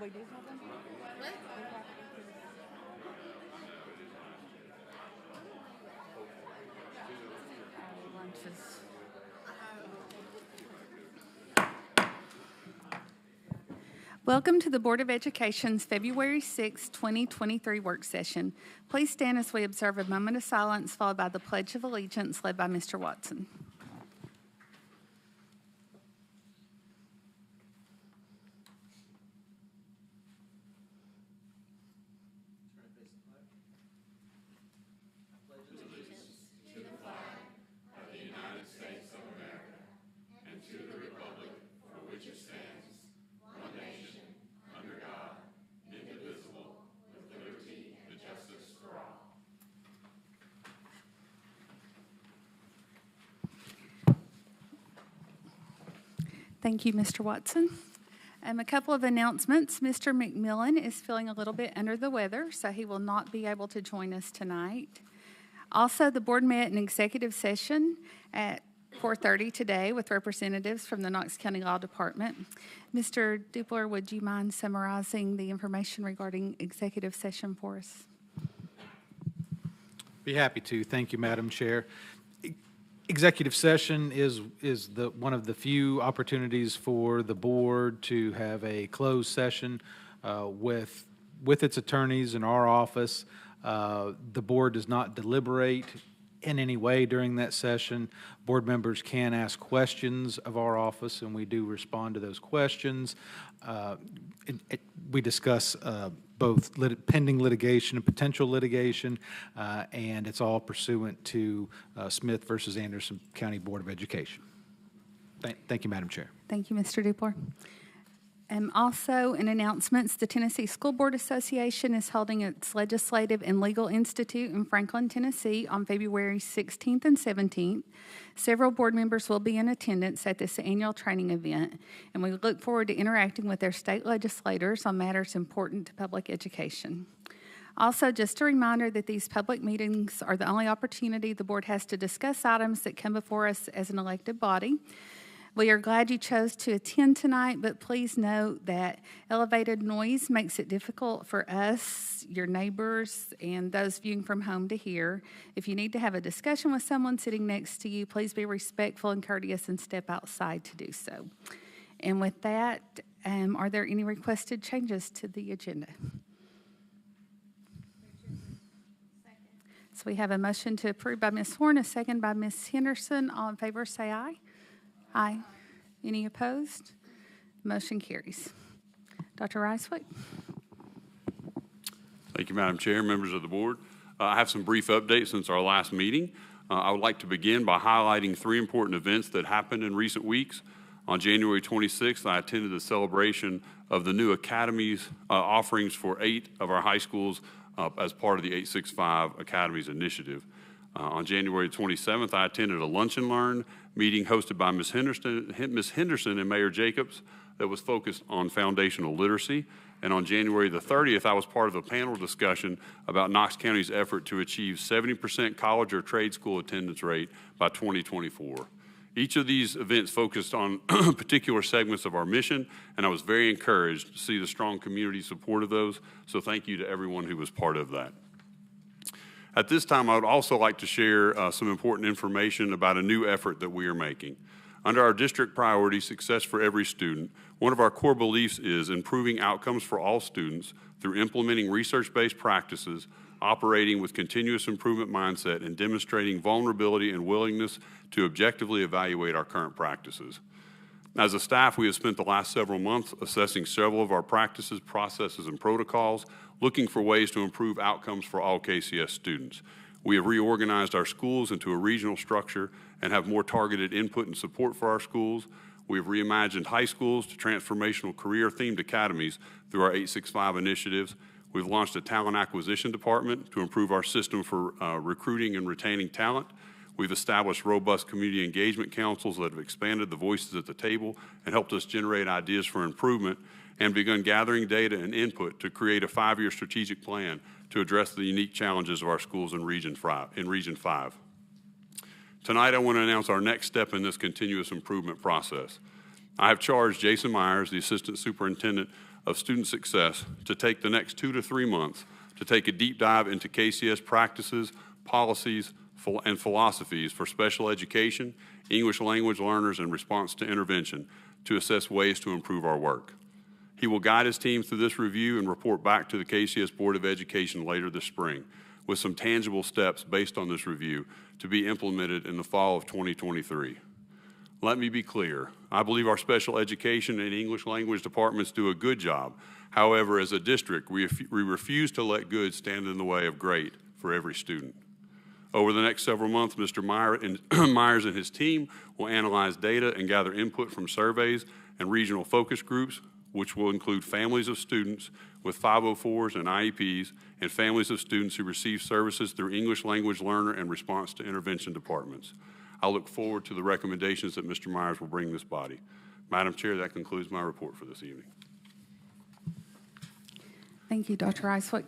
we do have them? Lunches. Welcome to the Board of Education's February 6, 2023 work session. Please stand as we observe a moment of silence followed by the Pledge of Allegiance led by Mr. Watson. Thank you, Mr. Watson. A couple of announcements. Mr. McMillan is feeling a little bit under the weather, so he will not be able to join us tonight. Also, the board met in executive session at 4:30 today with representatives from the Knox County Law Department. Mr. Dupler, would you mind summarizing the information regarding executive session for us? Be happy to. Thank you, Madam Chair. Executive session is one of the few opportunities for the board to have a closed session with its attorneys in our office. The board does not deliberate in any way during that session. Board members can ask questions of our office, and we do respond to those questions. We discuss both pending litigation and potential litigation, and it's all pursuant to Smith versus Anderson County Board of Education. Thank you, Madam Chair. Thank you, Mr. Dupler. Also, in announcements, the Tennessee School Board Association is holding its Legislative and Legal Institute in Franklin, Tennessee on February 16th and 17th. Several board members will be in attendance at this annual training event, and we look forward to interacting with their state legislators on matters important to public education. Also, just a reminder that these public meetings are the only opportunity the board has to discuss items that come before us as an elected body. We are glad you chose to attend tonight, but please note that elevated noise makes it difficult for us, your neighbors, and those viewing from home to hear. If you need to have a discussion with someone sitting next to you, please be respectful and courteous and step outside to do so. And with that, are there any requested changes to the agenda? So we have a motion to approve by Ms. Horn, a second by Ms. Henderson. All in favor, say aye. Aye. Any opposed? Motion carries. Dr. Reiswick. Thank you, Madam Chair, members of the board. I have some brief updates since our last meeting. I would like to begin by highlighting three important events that happened in recent weeks. On January 26th, I attended the celebration of the new Academies offerings for 8 of our high schools as part of the 865 Academies Initiative. On January 27th, I attended a Lunch and Learn meeting hosted by Ms. Henderson and Mayor Jacobs that was focused on foundational literacy. And on January the 30th, I was part of a panel discussion about Knox County's effort to achieve 70% college or trade school attendance rate by 2024. Each of these events focused on particular segments of our mission, and I was very encouraged to see the strong community support of those. So thank you to everyone who was part of that. At this time, I would also like to share some important information about a new effort that we are making. Under our district priority, Success for Every Student, one of our core beliefs is improving outcomes for all students through implementing research-based practices, operating with continuous improvement mindset, and demonstrating vulnerability and willingness to objectively evaluate our current practices. As a staff, we have spent the last several months assessing several of our practices, processes, and protocols, looking for ways to improve outcomes for all KCS students. We have reorganized our schools into a regional structure and have more targeted input and support for our schools. We have reimagined high schools to transformational career-themed academies through our 865 initiatives. We've launched a talent acquisition department to improve our system for recruiting and retaining talent. We've established robust community engagement councils that have expanded the voices at the table and helped us generate ideas for improvement, and begun gathering data and input to create a 5-year strategic plan to address the unique challenges of our schools in Region 5. Tonight, I want to announce our next step in this continuous improvement process. I have charged Jason Myers, the Assistant Superintendent of student success to take the next 2 to 3 months to take a deep dive into KCS practices, policies, and philosophies for special education, English language learners, and response to intervention to assess ways to improve our work. He will guide his team through this review and report back to the KCS Board of Education later this spring with some tangible steps based on this review to be implemented in the fall of 2023. Let me be clear. I believe our special education and English language departments do a good job. However, as a district, we refuse to let good stand in the way of great for every student. Over the next several months, Mr. Myers and his team will analyze data and gather input from surveys and regional focus groups, which will include families of students with 504s and IEPs and families of students who receive services through English language learner and response to intervention departments. I look forward to the recommendations that Mr. Myers will bring this body. Madam Chair, that concludes my report for this evening. Thank you, Dr. Eiswick.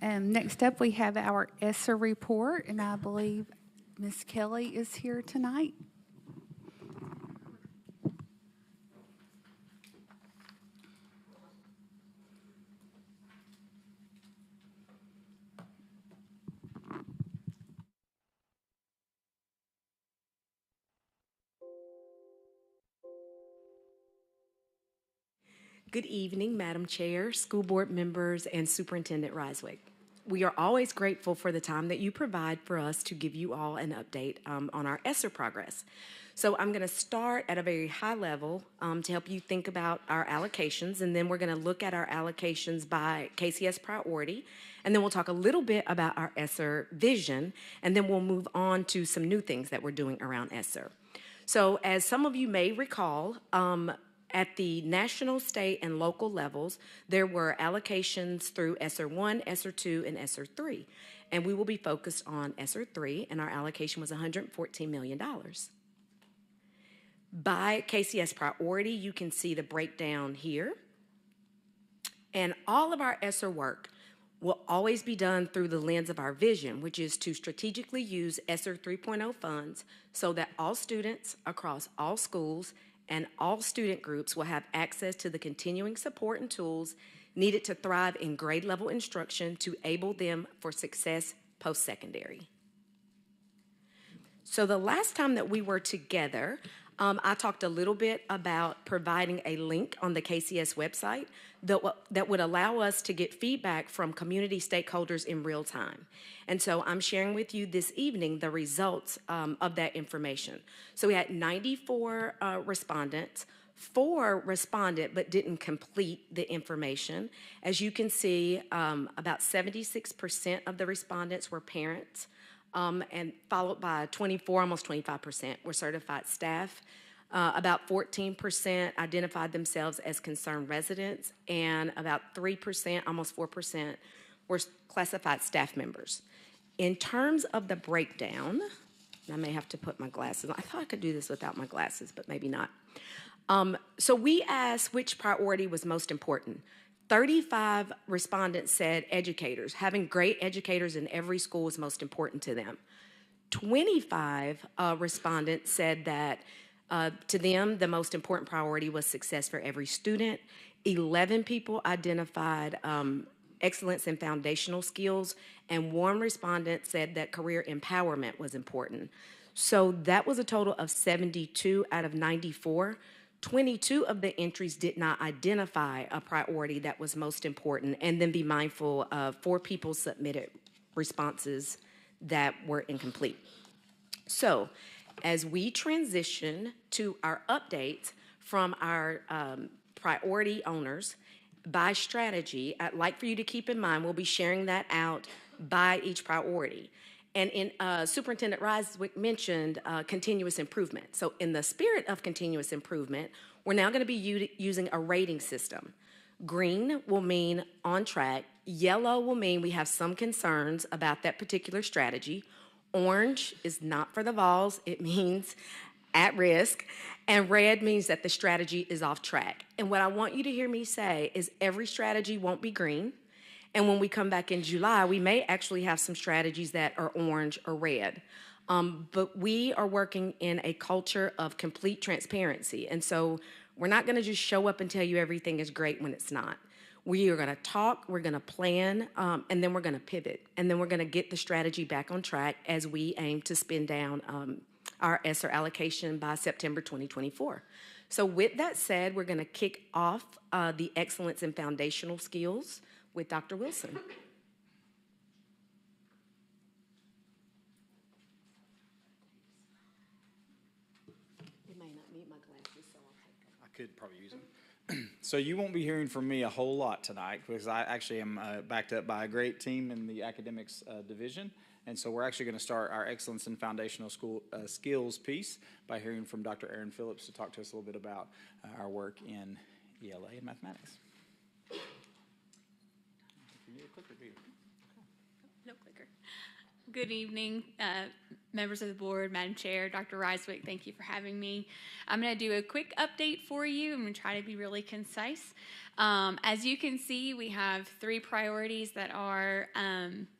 Next up, we have our ESSER report, and I believe Ms. Kelly is here tonight. Good evening, Madam Chair, school board members, and Superintendent Reiswick. We are always grateful for the time that you provide for us to give you all an update on our ESSER progress. So I'm going to start at a very high level to help you think about our allocations, and then we're going to look at our allocations by KCS priority, and then we'll talk a little bit about our ESSER vision, and then we'll move on to some new things that we're doing around ESSER. So as some of you may recall, at the national, state, and local levels, there were allocations through ESSER 1, ESSER 2, and ESSER 3. And we will be focused on ESSER 3, and our allocation was $114 million. By KCS priority, you can see the breakdown here. And all of our ESSER work will always be done through the lens of our vision, which is to strategically use ESSER 3.0 funds so that all students across all schools and all student groups will have access to the continuing support and tools needed to thrive in grade level instruction to able them for success post-secondary. So the last time that we were together, I talked a little bit about providing a link on the KCS website that would allow us to get feedback from community stakeholders in real time. And so I'm sharing with you this evening the results of that information. So we had 94 respondents. 4 responded but didn't complete the information. As you can see, about 76% of the respondents were parents, and followed by 24, almost 25% were certified staff. About 14% identified themselves as concerned residents, and about 3%, almost 4%, were classified staff members. In terms of the breakdown, I may have to put my glasses on. I thought I could do this without my glasses, but maybe not. So we asked which priority was most important. 35 respondents said educators. Having great educators in every school was most important to them. 25 respondents said that to them, the most important priority was success for every student. 11 people identified excellence in foundational skills, and 1 respondent said that career empowerment was important. So that was a total of 72 out of 94. 22 of the entries did not identify a priority that was most important, and then be mindful of 4 people submitted responses that were incomplete. So as we transition to our updates from our priority owners by strategy, I'd like for you to keep in mind we'll be sharing that out by each priority. And in Superintendent Reiswick mentioned continuous improvement. So in the spirit of continuous improvement, we're now going to be using a rating system. Green will mean on track. Yellow will mean we have some concerns about that particular strategy. Orange is not for the Vols. It means at risk. And red means that the strategy is off track. And what I want you to hear me say is every strategy won't be green. And when we come back in July, we may actually have some strategies that are orange or red. But we are working in a culture of complete transparency. And so We're not going to just show up and tell you everything is great when it's not. We are going to talk, we're going to plan, and then we're going to pivot. And then we're going to get the strategy back on track as we aim to spend down our ESSER allocation by September 2024. So with that said, we're going to kick off the Excellence in Foundational Skills with Dr. Wilson. It may not need my glasses, so I'll take them. I could probably use them. So you won't be hearing from me a whole lot tonight because I actually am backed up by a great team in the academics division. And so we're actually going to start our Excellence in Foundational Skills piece by hearing from Dr. Aaron Phillips to talk to us a little bit about our work in ELA and mathematics. If you need a clicker, do you? No clicker. Good evening, members of the board, Madam Chair, Dr. Reiswick, thank you for having me. I'm going to do a quick update for you. I'm going to try to be really concise. As you can see, we have 3 priorities that are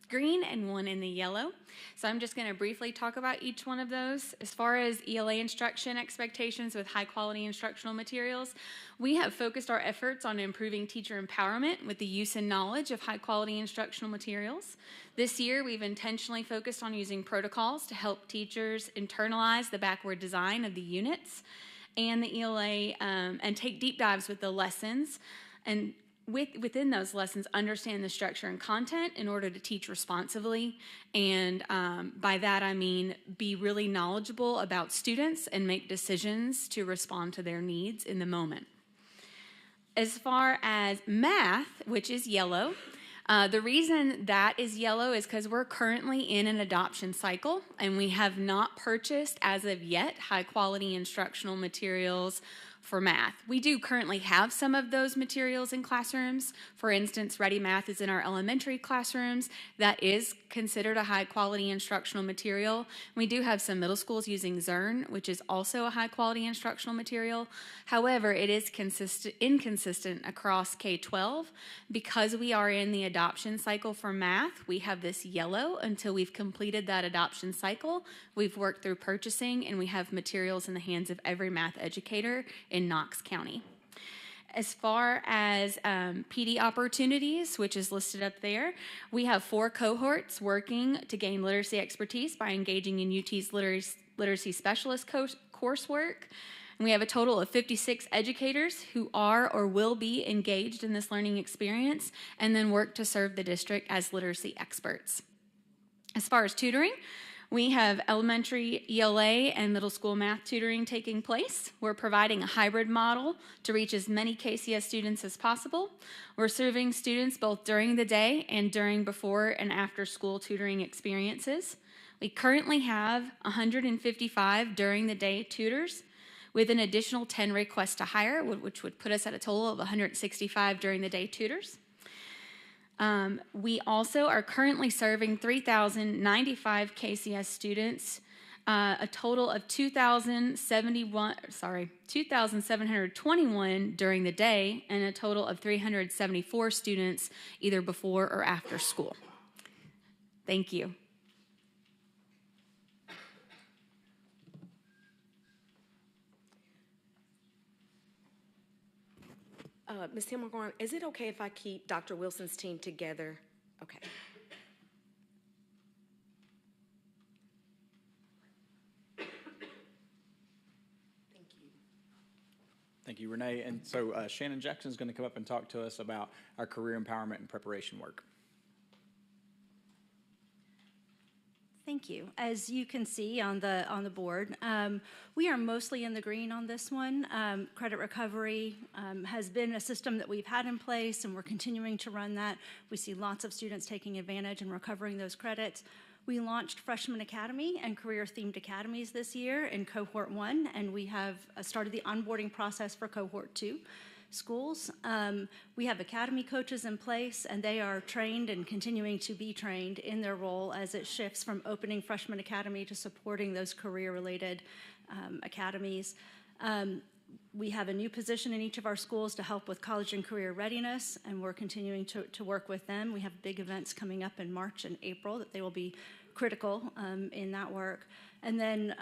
green and 1 in the yellow. So I'm just going to briefly talk about each one of those. As far as ELA instruction expectations with high quality instructional materials, we have focused our efforts on improving teacher empowerment with the use and knowledge of high quality instructional materials. This year, we've intentionally focused on using protocols to help teachers internalize the backward design of the units and the ELA and take deep dives with the lessons, and within those lessons, understand the structure and content in order to teach responsively. And by that, I mean be really knowledgeable about students and make decisions to respond to their needs in the moment. As far as math, which is yellow, the reason that is yellow is because we're currently in an adoption cycle and we have not purchased, as of yet, high quality instructional materials for math. We do currently have some of those materials in classrooms. For instance, Ready Math is in our elementary classrooms. That is considered a high quality instructional material. We do have some middle schools using Zern, which is also a high quality instructional material. However, it is inconsistent across K-12. Because we are in the adoption cycle for math, we have this yellow until we've completed that adoption cycle. We've worked through purchasing and we have materials in the hands of every math educator in Knox County. As far as PD opportunities, which is listed up there, we have 4 cohorts working to gain literacy expertise by engaging in UT's literacy specialist coursework. And we have a total of 56 educators who are or will be engaged in this learning experience and then work to serve the district as literacy experts. As far as tutoring, we have elementary ELA and middle school math tutoring taking place. We're providing a hybrid model to reach as many KCS students as possible. We're serving students both during the day and during before and after school tutoring experiences. We currently have 155 during the day tutors with an additional 10 requests to hire, which would put us at a total of 165 during the day tutors. We also are currently serving 3,095 KCS students, a total of 2,721 during the day, and a total of 374 students either before or after school. Thank you. Ms. Himmelgarn, is it okay if I keep Dr. Wilson's team together? Okay. Thank you. Thank you, Renee. And so Shannon Jackson is going to come up and talk to us about our career empowerment and preparation work. Thank you. As you can see on the board, we are mostly in the green on this one. Credit recovery has been a system that we've had in place, and we're continuing to run that. We see lots of students taking advantage and recovering those credits. We launched Freshman Academy and career-themed academies this year in Cohort 1, and we have started the onboarding process for Cohort 2. Schools. We have academy coaches in place, and they are trained and continuing to be trained in their role as it shifts from opening Freshman Academy to supporting those career-related academies. We have a new position in each of our schools to help with college and career readiness, and we're continuing to work with them. We have big events coming up in March and April that they will be critical in that work. And then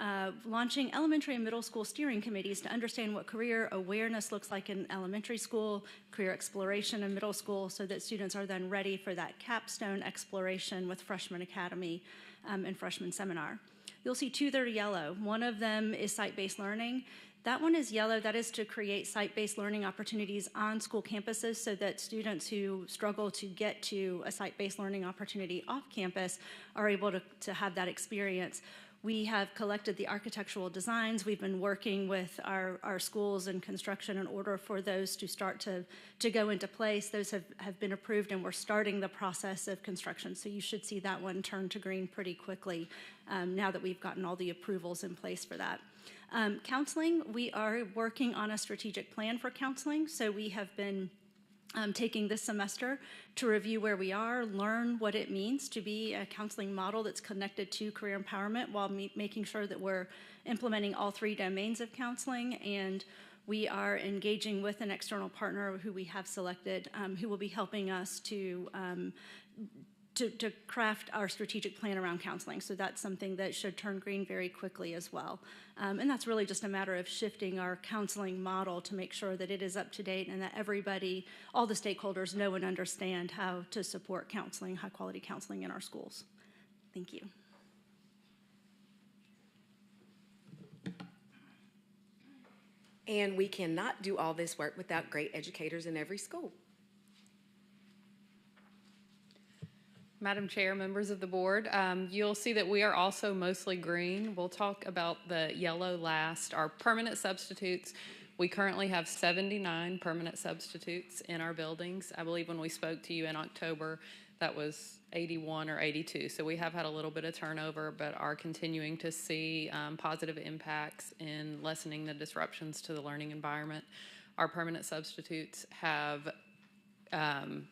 launching elementary and middle school steering committees to understand what career awareness looks like in elementary school, career exploration in middle school, so that students are then ready for that capstone exploration with Freshman Academy and Freshman Seminar. You'll see two that are yellow. One of them is site-based learning. That one is yellow. That is to create site-based learning opportunities on school campuses so that students who struggle to get to a site-based learning opportunity off campus are able to have that experience. We have collected the architectural designs. We've been working with our schools and construction in order for those to start to go into place. Those have been approved, and we're starting the process of construction. So you should see that one turn to green pretty quickly now that we've gotten all the approvals in place for that. Counseling, we are working on a strategic plan for counseling. So we have been taking this semester to review where we are, learn what it means to be a counseling model that's connected to career empowerment while making sure that we're implementing all three domains of counseling. And we are engaging with an external partner who we have selected who will be helping us to craft our strategic plan around counseling. So that's something that should turn green very quickly as well. And that's really just a matter of shifting our counseling model to make sure that it is up to date and that everybody, all the stakeholders know and understand how to support counseling, high quality counseling in our schools. Thank you. And we cannot do all this work without great educators in every school. Madam Chair, members of the board, you'll see that we are also mostly green. We'll talk about the yellow last. Our permanent substitutes, we currently have 79 permanent substitutes in our buildings. I believe when we spoke to you in October, that was 81 or 82. So we have had a little bit of turnover, but are continuing to see positive impacts in lessening the disruptions to the learning environment. Our permanent substitutes have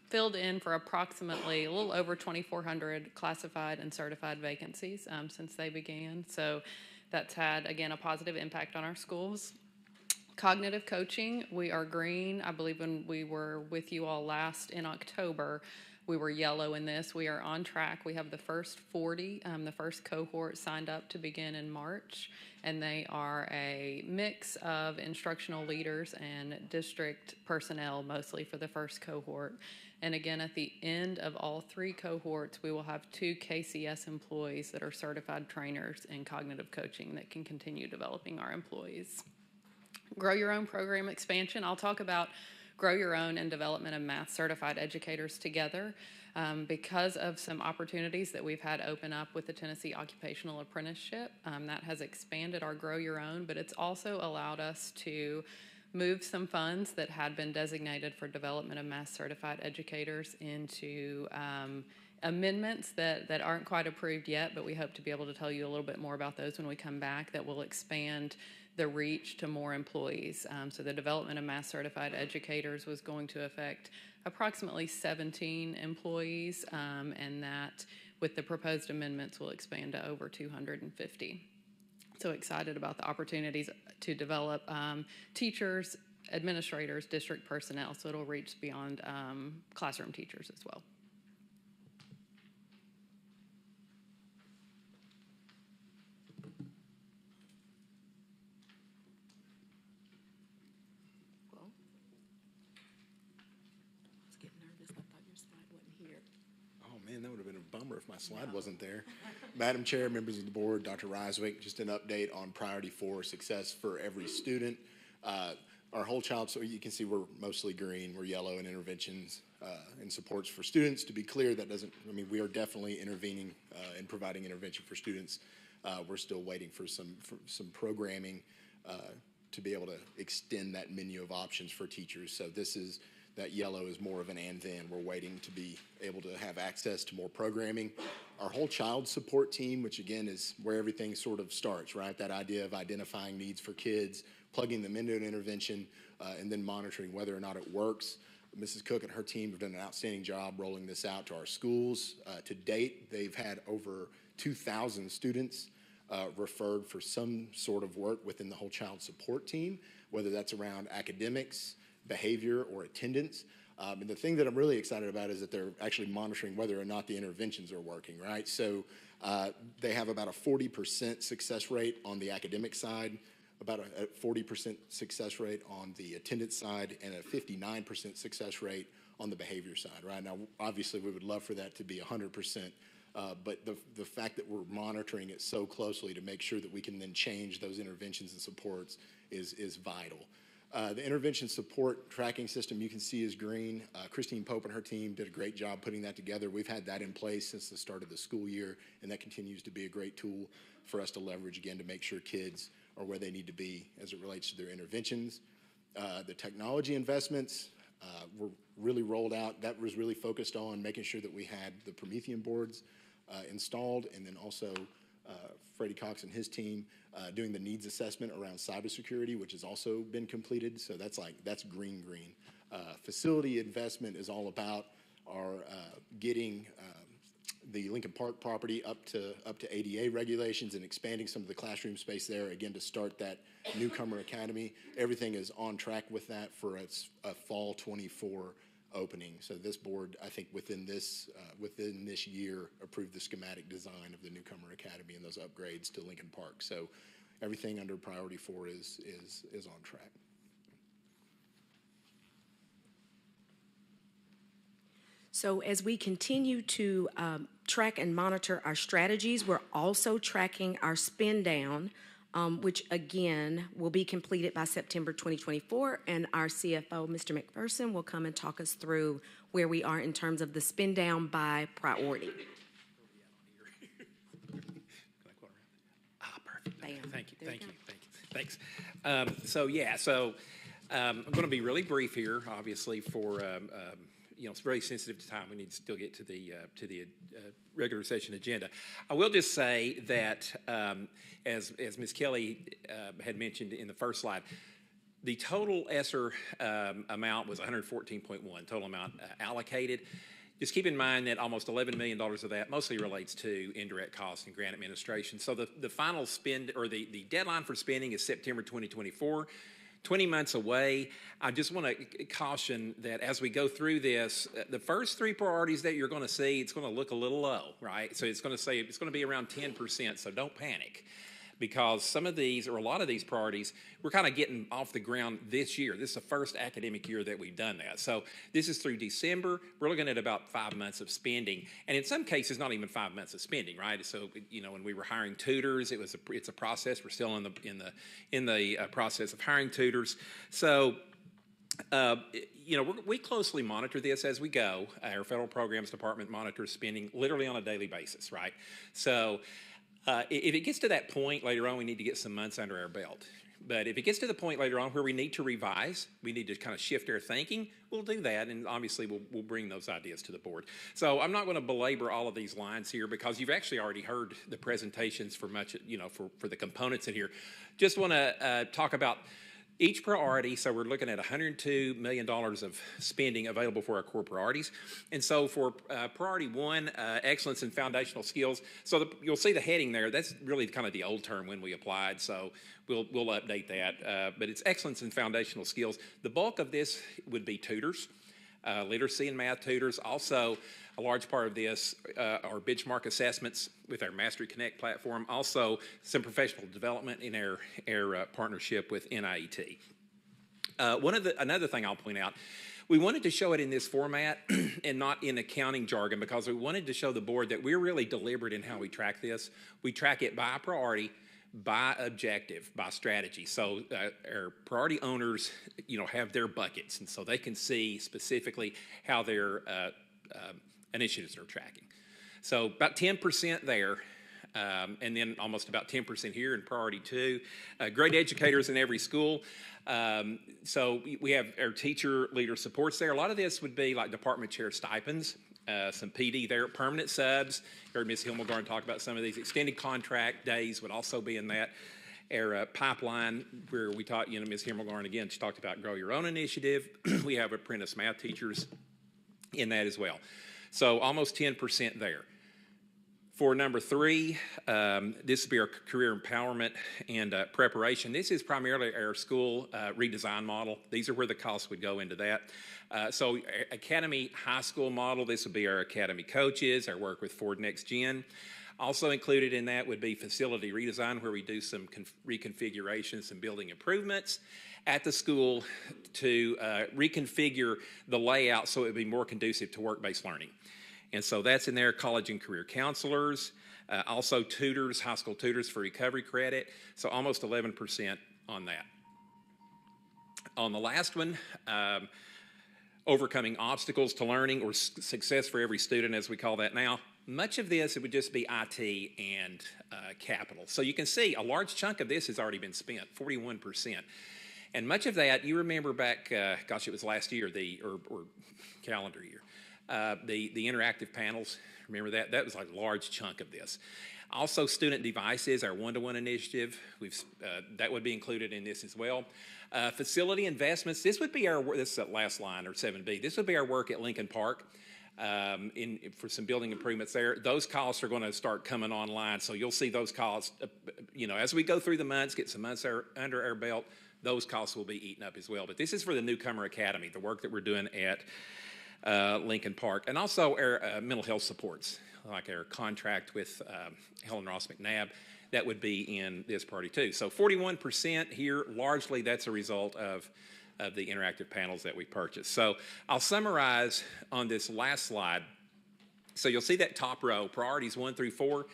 filled in for approximately a little over 2,400 classified and certified vacancies since they began. So that's had, again, a positive impact on our schools. Cognitive coaching, we are green. I believe when we were with you all last in October, we were yellow in this. We are on track. We have the first 40, the first cohort signed up to begin in March, and they are a mix of instructional leaders and district personnel, mostly for the first cohort. And again, at the end of all three cohorts, we will have 2 KCS employees that are certified trainers in cognitive coaching that can continue developing our employees. Grow Your Own program expansion. I'll talk about Grow Your Own and development of math certified educators together because of some opportunities that we've had open up with the Tennessee Occupational Apprenticeship. That has expanded our Grow Your Own, but it's also allowed us to move some funds that had been designated for development of math certified educators into amendments that aren't quite approved yet, but we hope to be able to tell you a little bit more about those when we come back that will expand the reach to more employees. So the development of math certified educators was going to affect approximately 17 employees, and that with the proposed amendments will expand to over 250. So excited about the opportunities to develop teachers, administrators, district personnel, so it'll reach beyond classroom teachers as well. Man, that would have been a bummer if my slide wasn't there. Madam Chair, members of the board, Dr. Reiswick, just an update on Priority 4, Success for Every Student. Our whole child, so you can see we're mostly green, we're yellow in interventions and supports for students. To be clear, that doesn't, I mean, we are definitely intervening and providing intervention for students. We're still waiting for some programming to be able to extend that menu of options for teachers. So this is, that yellow is more of an and then. We're waiting to be able to have access to more programming. Our whole child support team, which again is where everything sort of starts, right? That idea of identifying needs for kids, plugging them into an intervention, and then monitoring whether or not it works. Mrs. Cook and her team have done an outstanding job rolling this out to our schools. To date, they've had over 2,000 students referred for some sort of work within the whole child support team, whether that's around academics, behavior, or attendance. And the thing that I'm really excited about is that they're actually monitoring whether or not the interventions are working, right? So They have about a 40% success rate on the academic side, about a 40% success rate on the attendance side, and a 59% success rate on the behavior side, right? Now, obviously, we would love for that to be 100%, but the fact that we're monitoring it so closely to make sure that we can then change those interventions and supports is vital. The intervention support tracking system you can see is green. Christine Pope and her team did a great job putting that together. We've had that in place since the start of the school year, and that continues to be a great tool for us to leverage, again, to make sure kids are where they need to be as it relates to their interventions. The technology investments were really rolled out. That was really focused on making sure that we had the Promethean boards installed, and then also Freddie Cox and his team doing the needs assessment around cybersecurity, which has also been completed. So that's green. Facility investment is all about our getting the Lincoln Park property up to ADA regulations and expanding some of the classroom space there, again, to start that newcomer academy. Everything is on track with that for a fall 24 opening. So this board, I think within this year, approved the schematic design of the newcomer academy and those upgrades to Lincoln Park. So everything under priority 4 is on track. So as we continue to track and monitor our strategies, we're also tracking our spend down, which again will be completed by September 2024, and our CFO, Mr. McPherson, will come and talk us through where we are in terms of the spend down by priority. Perfect. Bam. Thank you. There you Thank go. you. Thanks. I'm going to be really brief here, obviously, for it's very sensitive to time. We need to still get to the regular session agenda. I will just say that, as Ms. Kelly had mentioned in the first slide, the total ESSER amount was 114.1 total amount allocated. Just keep in mind that almost $11 million of that mostly relates to indirect costs and grant administration. So the final spend, or the deadline for spending, is September 2024. 20 months away. I just want to caution that as we go through this, the first 3 priorities that you're going to see, it's going to look a little low, right? So it's going to be around 10%, so don't panic. Because some of these, or a lot of these priorities, we're kind of getting off the ground this year. This is the first academic year that we've done that. So this is through December. We're looking at about 5 months of spending, and in some cases, not even 5 months of spending, right? So when we were hiring tutors, it's a process. We're still in the process of hiring tutors. So we closely monitor this as we go. Our federal programs department monitors spending literally on a daily basis, right? So. If it gets to that point later on, we need to get some months under our belt. But if it gets to the point later on where we need to revise, we need to kind of shift our thinking, we'll do that, and obviously we'll bring those ideas to the board. So I'm not going to belabor all of these lines here because you've actually already heard the presentations for much, for the components in here. Just want to talk about each priority. So we're looking at $102 million of spending available for our core priorities. And so for priority 1, excellence in foundational skills, so you'll see the heading there. That's really kind of the old term when we applied, so we'll update that. But it's excellence in foundational skills. The bulk of this would be tutors, literacy and math tutors. Also, a large part of this are benchmark assessments with our Mastery Connect platform. Also, some professional development in our partnership with NIET. Another thing I'll point out, we wanted to show it in this format and not in accounting jargon because we wanted to show the board that we're really deliberate in how we track this. We track it by priority, by objective, by strategy. So our priority owners, have their buckets, and so they can see specifically how their initiatives are tracking. So about 10% there, and then almost about 10% here in priority 2. Great educators in every school. So we have our teacher leader supports there. A lot of this would be like department chair stipends, some PD there, permanent subs. You heard Ms. Himmelgarn talk about some of these. Extended contract days would also be in that. Our pipeline, where we taught, Ms. Himmelgarn, again, she talked about Grow Your Own initiative. We have apprentice math teachers in that as well. So almost 10% there. For number 3, this would be our career empowerment and preparation. This is primarily our school redesign model. These are where the costs would go into that. So Academy High School model, this would be our Academy coaches, our work with Ford Next Gen. Also included in that would be facility redesign, where we do some reconfigurations, some building improvements at the school to reconfigure the layout so it would be more conducive to work-based learning. And so that's in there, college and career counselors, also tutors, high school tutors for recovery credit, so almost 11% on that. On the last one, overcoming obstacles to learning, or success for every student, as we call that now. Much of this, it would just be IT and capital. So you can see a large chunk of this has already been spent, 41%. And much of that, you remember back, gosh, it was last year, or calendar year, the interactive panels, remember that? That was a large chunk of this. Also, student devices, our one-to-one initiative, that would be included in this as well. Facility investments, this would be this is that last line, or 7B, this would be our work at Lincoln Park for some building improvements there. Those costs are going to start coming online, so you'll see those costs, as we go through the months, get some months under our belt, those costs will be eaten up as well. But this is for the Newcomer Academy, the work that we're doing at Lincoln Park, and also our mental health supports, like our contract with Helen Ross McNabb, that would be in this party too. So 41% here, largely that's a result of the interactive panels that we purchased. So I'll summarize on this last slide. So you'll see that top row, priorities 1 through 4.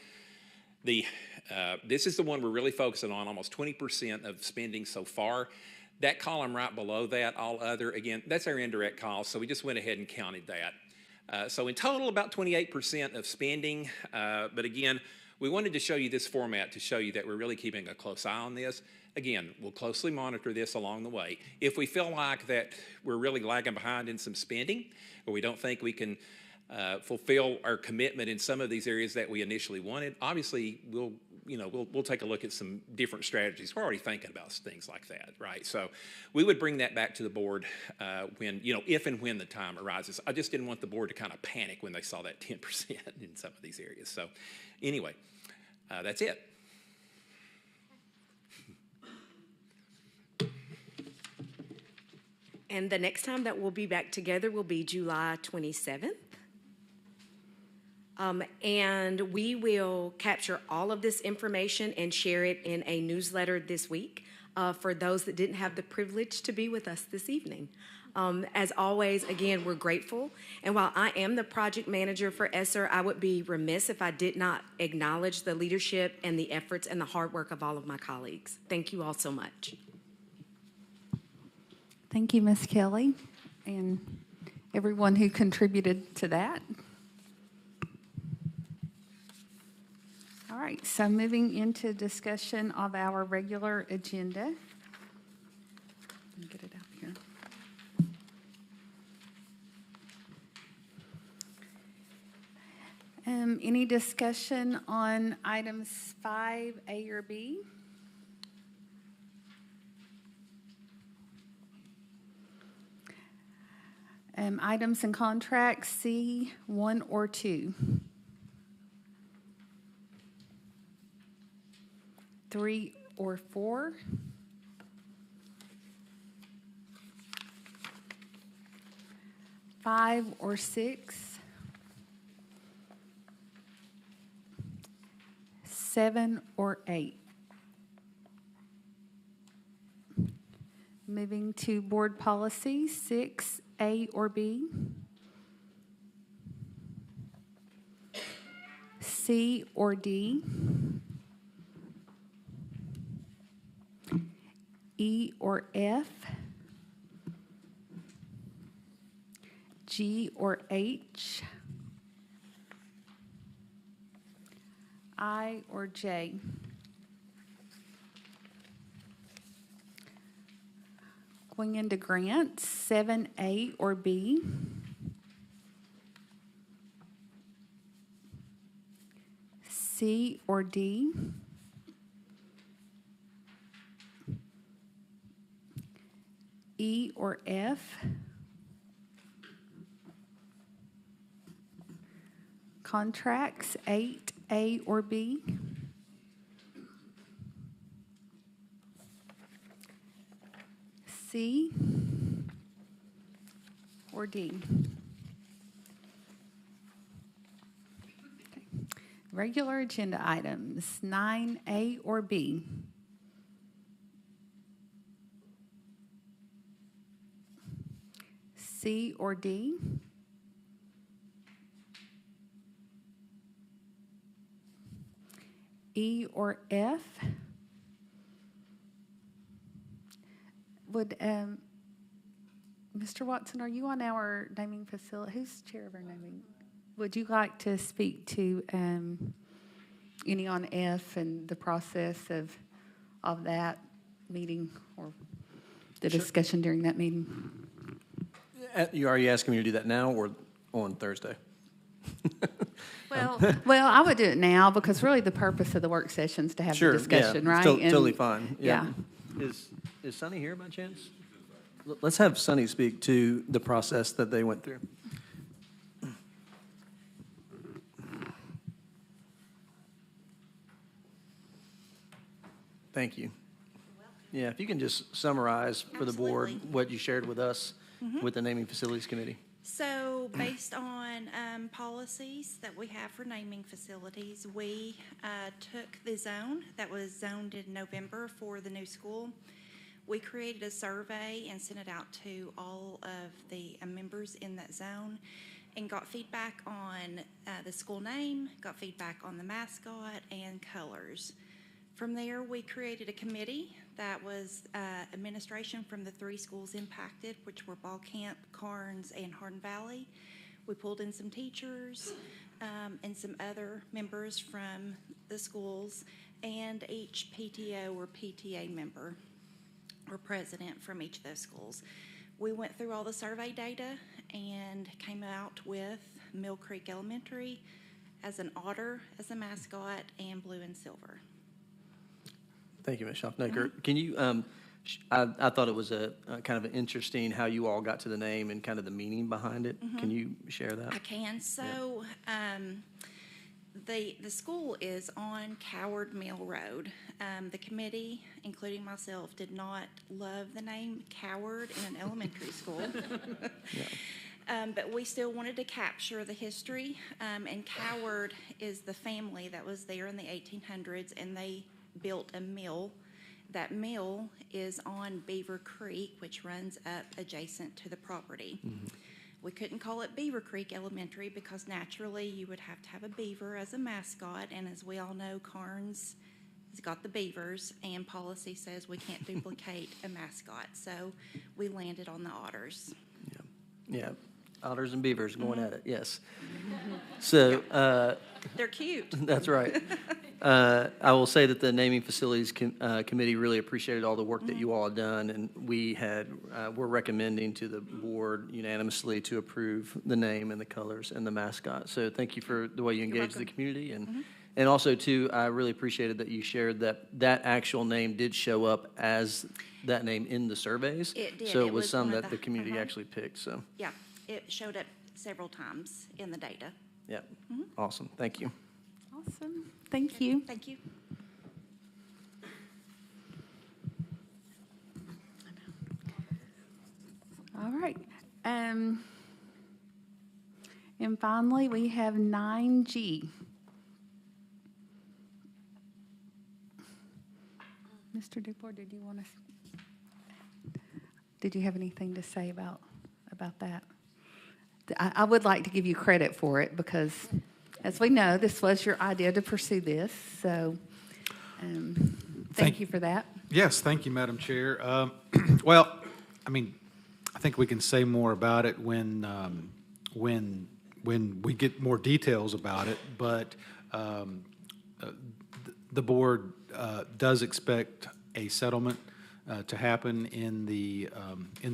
This is the one we're really focusing on, almost 20% of spending so far. That column right below that, all other, again, that's our indirect costs, so we just went ahead and counted that. So in total, about 28% of spending, but again, we wanted to show you this format to show you that we're really keeping a close eye on this. Again, we'll closely monitor this along the way. If we feel like that we're really lagging behind in some spending, or we don't think we can fulfill our commitment in some of these areas that we initially wanted, obviously we'll take a look at some different strategies. We're already thinking about things like that, right? So we would bring that back to the board when, if and when the time arises. I just didn't want the board to kind of panic when they saw that 10% in some of these areas. So anyway, that's it. And the next time that we'll be back together will be July 27th. And we will capture all of this information and share it in a newsletter this week for those that didn't have the privilege to be with us this evening. As always, again, we're grateful. And while I am the project manager for ESSER, I would be remiss if I did not acknowledge the leadership and the efforts and the hard work of all of my colleagues. Thank you all so much. Thank you, Ms. Kelly, and everyone who contributed to that. All right, so moving into discussion of our regular agenda. Let me get it out here. Any discussion on items 5A or B? Items and contracts, C, 1 or 2. 3 or 4. 5 or 6. 7 or 8. Moving to board policy, 6, A or B. C or D. E or F. G or H. I or J. Going into grants, 7A or B. C or D. E or F. Contracts, 8A or B. C or D. Okay. regular agenda items, 9A or B? C or D? E or F? Would, Mr. Watson, are you on our naming facility? Who's chair of our naming? Would you like to speak to any on F and the process of that meeting or the discussion during that meeting? You already asking me to do that now or on Thursday? Well, I would do it now because really the purpose of the work session is to have the discussion, yeah, right? Totally fine. Yeah. Is Sunny here by chance? Let's have Sunny speak to the process that they went through. Thank you. Yeah, if you can just summarize for the board what you shared with us with the Naming Facilities Committee. So based on policies that we have for naming facilities, we took the zone that was zoned in November for the new school. We created a survey and sent it out to all of the members in that zone and got feedback on the school name, got feedback on the mascot and colors. From there, we created a committee that was administration from the 3 schools impacted, which were Ball Camp, Carnes, and Hardin Valley. We pulled in some teachers and some other members from the schools, and each PTO or PTA member or president from each of those schools. We went through all the survey data and came out with Mill Creek Elementary as an otter as a mascot and blue and silver. Thank you, Ms. Schaffnaker. Can you, I thought it was a kind of interesting how you all got to the name and kind of the meaning behind it. Can you share that? I can. So the school is on Coward Mill Road. The committee, including myself, did not love the name Coward in an elementary school. But we still wanted to capture the history. And Coward is the family that was there in the 1800s, and they built a mill. That mill is on Beaver Creek, which runs up adjacent to the property. We couldn't call it Beaver Creek Elementary because naturally you would have to have a beaver as a mascot, and as we all know, Carnes has got the beavers, and policy says we can't duplicate a mascot, so we landed on the otters. Yeah, otters and beavers going at it, yes. So they're cute. That's right. I will say that the Naming Facilities Committee really appreciated all the work that you all had done, and we're recommending to the board unanimously to approve the name and the colors and the mascot. So thank you for the way you engaged the community, and also too, I really appreciated that you shared that actual name did show up as that name in the surveys. It did. So it was some that the community actually picked. So yeah, it showed up several times in the data. yeah, awesome. Thank you. Awesome. Thank you. Thank you. All right. And finally, we have 9G. Mr. Dupour, did you have anything to say about that? I would like to give you credit for it because, as we know, this was your idea to pursue this. So thank you for that. Yes, thank you, Madam Chair. Well, I mean, I think we can say more about it when we get more details about it. But the board does expect a settlement to happen in the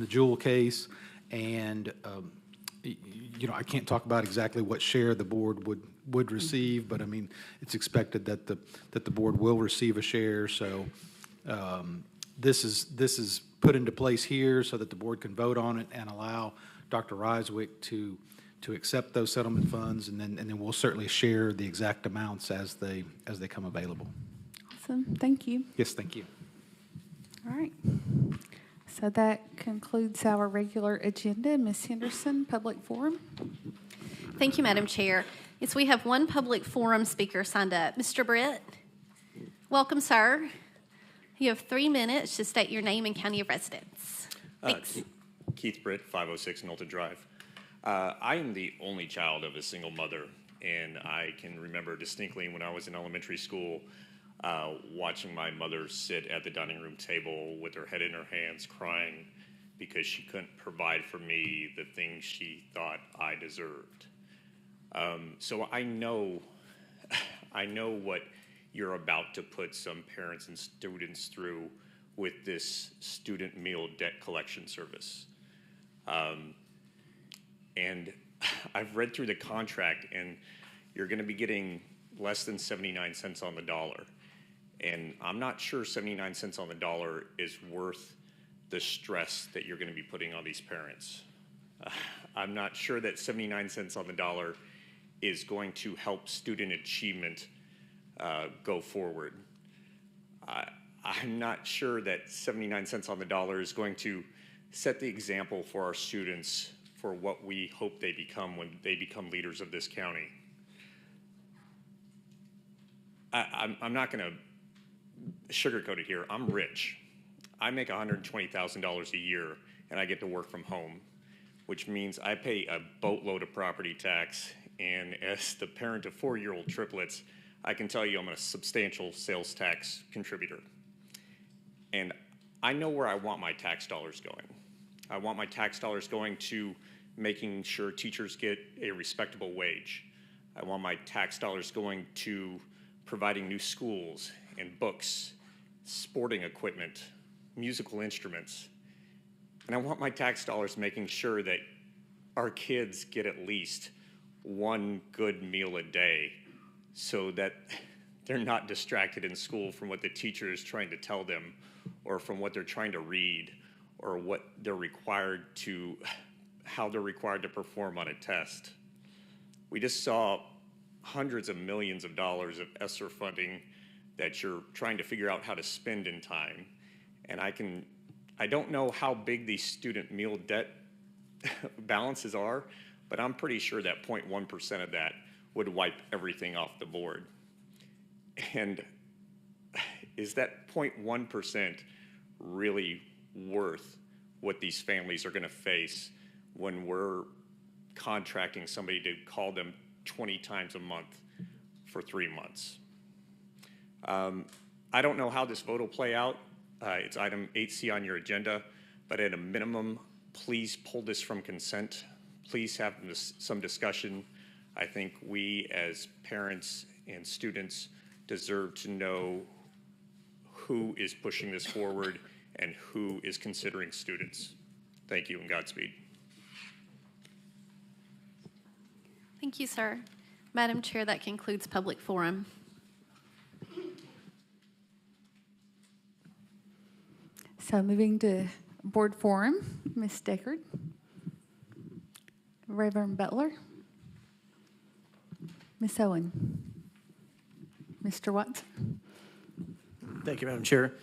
Jewel case, and I can't talk about exactly what share the board would receive, but I mean, it's expected that the board will receive a share. So this is put into place here so that the board can vote on it and allow Dr. Reiswick to accept those settlement funds, and then we'll certainly share the exact amounts as they come available. Awesome. Thank you. Yes, thank you. All right. So that concludes our regular agenda. Ms. Henderson, Public Forum. Thank you, Madam Chair. Yes, we have one public forum speaker signed up. Mr. Britt, welcome, sir. You have 3 minutes to state your name and county of residence. Thanks. Keith Britt, 506 Knowlton Drive. I am the only child of a single mother, and I can remember distinctly when I was in elementary school watching my mother sit at the dining room table with her head in her hands crying because she couldn't provide for me the things she thought I deserved. So I know what you're about to put some parents and students through with this student meal debt collection service. And I've read through the contract, and you're going to be getting less than 79 cents on the dollar. And I'm not sure 79 cents on the dollar is worth the stress that you're going to be putting on these parents. I'm not sure that 79 cents on the dollar is going to help student achievement go forward. I'm not sure that 79 cents on the dollar is going to set the example for our students for what we hope they become when they become leaders of this county. I'm not going to sugarcoat it here. I'm rich. I make $120,000 a year, and I get to work from home, which means I pay a boatload of property tax, and as the parent of 4-year-old triplets, I can tell you I'm a substantial sales tax contributor. And I know where I want my tax dollars going. I want my tax dollars going to making sure teachers get a respectable wage. I want my tax dollars going to providing new schools and books, sporting equipment, musical instruments. And I want my tax dollars making sure that our kids get at least one good meal a day so that they're not distracted in school from what the teacher is trying to tell them or from what they're trying to read or what they're required to, how they're required to perform on a test. We just saw hundreds of millions of dollars of ESSER funding that you're trying to figure out how to spend in time. And I don't know how big these student meal debt balances are, but I'm pretty sure that 0.1% of that would wipe everything off the board. And is that 0.1% really worth what these families are going to face when we're contracting somebody to call them 20 times a month for 3 months? I don't know how this vote will play out. It's item 8C on your agenda, but at a minimum, please pull this from consent. Please have some discussion. I think we as parents and students deserve to know who is pushing this forward and who is considering students. Thank you and Godspeed. Thank you, sir. Madam Chair, that concludes public forum. So moving to board forum, Ms. Deckard, Reverend Butler, Ms. Owen, Mr. Watson. Thank you, Madam Chair.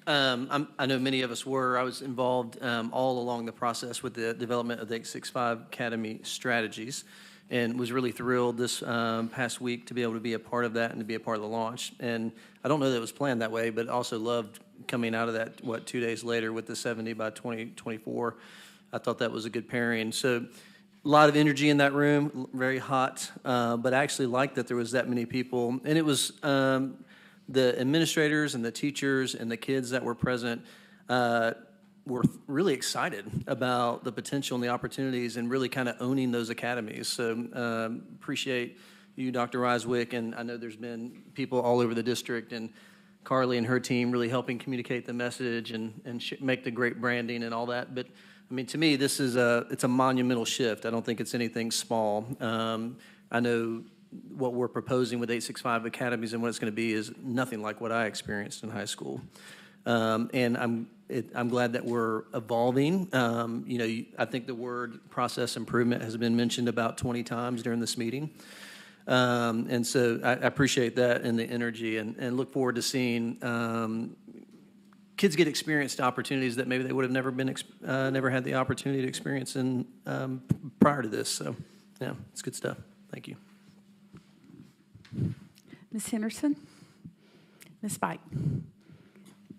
I know many of us were. I was involved all along the process with the development of the 865 Academy strategies and was really thrilled this past week to be able to be a part of that and to be a part of the launch. And I don't know that it was planned that way, but also loved coming out of that, 2 days later with the 70 by 2024. I thought that was a good pairing. So a lot of energy in that room, very hot, but I actually liked that there was that many people. And it was the administrators and the teachers and the kids that were present were really excited about the potential and the opportunities and really kind of owning those academies. So appreciate you, Dr. Riswick, and I know there's been people all over the district and Carly and her team really helping communicate the message and make the great branding and all that. But I mean, to me, this is it's a monumental shift. I don't think it's anything small. I know what we're proposing with 865 Academies and what it's going to be is nothing like what I experienced in high school. And I'm glad that we're evolving. I think the word process improvement has been mentioned about 20 times during this meeting. And so I appreciate that and the energy and look forward to seeing kids get experienced opportunities that maybe they would have never had the opportunity to experience in prior to this. So, yeah, it's good stuff. Thank you. Ms. Henderson, Ms. Spike,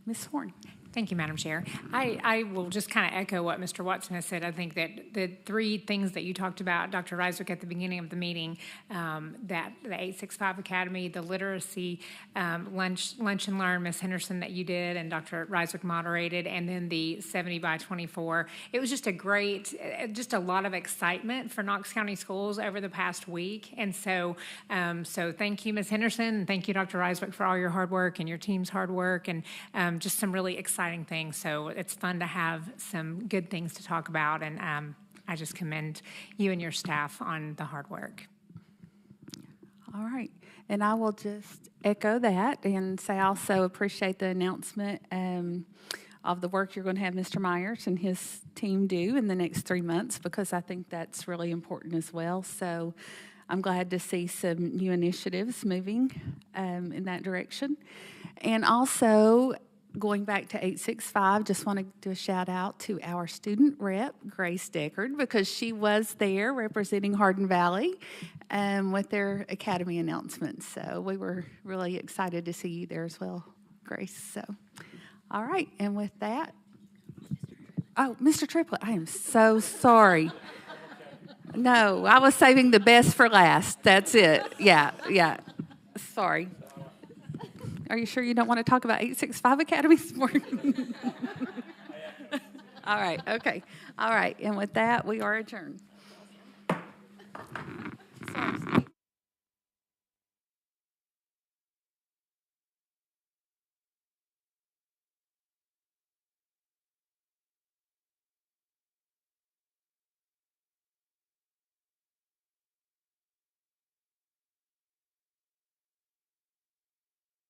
Ms. Horn. Thank you, Madam Chair. I will just kind of echo what Mr. Watson has said. I think that the three things that you talked about, Dr. Reiswick, at the beginning of the meeting, that the 865 Academy, the literacy lunch and learn, Ms. Henderson, that you did, and Dr. Reiswick moderated, and then the 70 by 24. It was just just a lot of excitement for Knox County schools over the past week. And so thank you, Ms. Henderson, and thank you, Dr. Reiswick, for all your hard work and your team's hard work, and just some really exciting things. So it's fun to have some good things to talk about, and I just commend you and your staff on the hard work. All right. And I will just echo that and say I also appreciate the announcement of the work you're going to have Mr. Myers and his team do in the next 3 months, because I think that's really important as well. So I'm glad to see some new initiatives moving in that direction. And also, going back to 865, just want to do a shout out to our student rep, Grace Deckard, because she was there representing Hardin Valley with their academy announcements. So we were really excited to see you there as well, Grace. So, all right. And with that, oh, Mr. Triplett, I am so sorry. No, I was saving the best for last. That's it. Yeah. Sorry. Are you sure you don't want to talk about 865 Academy this morning? All right, okay. All right, and with that, we are adjourned.